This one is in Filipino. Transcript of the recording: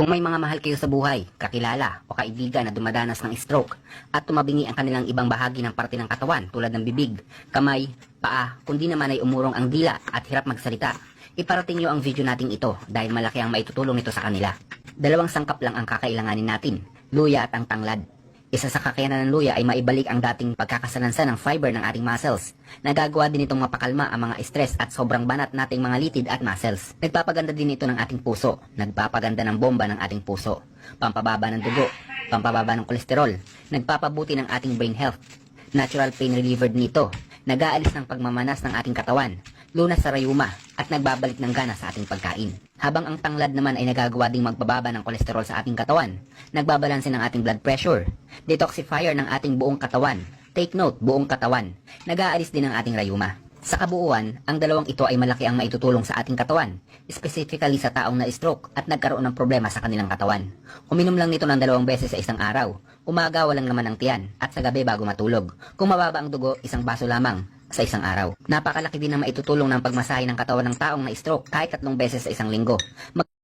Kung may mga mahal kayo sa buhay, kakilala o kaibigan na dumadanas ng stroke at tumabingi ang kanilang ibang bahagi ng parte ng katawan tulad ng bibig, kamay, paa, kundi naman ay umurong ang dila at hirap magsalita, iparating nyo ang video nating ito dahil malaki ang maitutulong nito sa kanila. Dalawang sangkap lang ang kakailanganin natin, luya at ang tanglad. Isa sa kakayanan ng luya ay maibalik ang dating pagkakasalansan ng fiber ng ating muscles. Nagagawa din itong mapakalma ang mga stress at sobrang banat nating mga litid at muscles. Nagpapaganda din ito ng ating puso. Nagpapaganda ng bomba ng ating puso. Pampababa ng dugo. Pampababa ng kolesterol. Nagpapabuti ng ating brain health. Natural pain reliever din ito. Nag-aalis ng pagmamanas ng ating katawan. Lunas sa rayuma at nagbabalik ng gana sa ating pagkain. Habang ang tanglad naman ay nagagawa ding magbababa ng kolesterol sa ating katawan, nagbabalanse ng ating blood pressure, detoxifier ng ating buong katawan, take note, buong katawan, nag-aalis din ng ating rayuma. Sa kabuuan, ang dalawang ito ay malaki ang maitutulong sa ating katawan, specifically sa taong na stroke at nagkaroon ng problema sa kanilang katawan. Uminom lang nito ng 2 beses sa isang araw, umaga walang laman ng tiyan, at sa gabi bago matulog. Kung mababa ang dugo, 1 baso lamang sa isang araw. Napakalaki din ang maitutulong ng pagmasahe ng katawan ng taong na stroke kahit 3 beses sa isang linggo.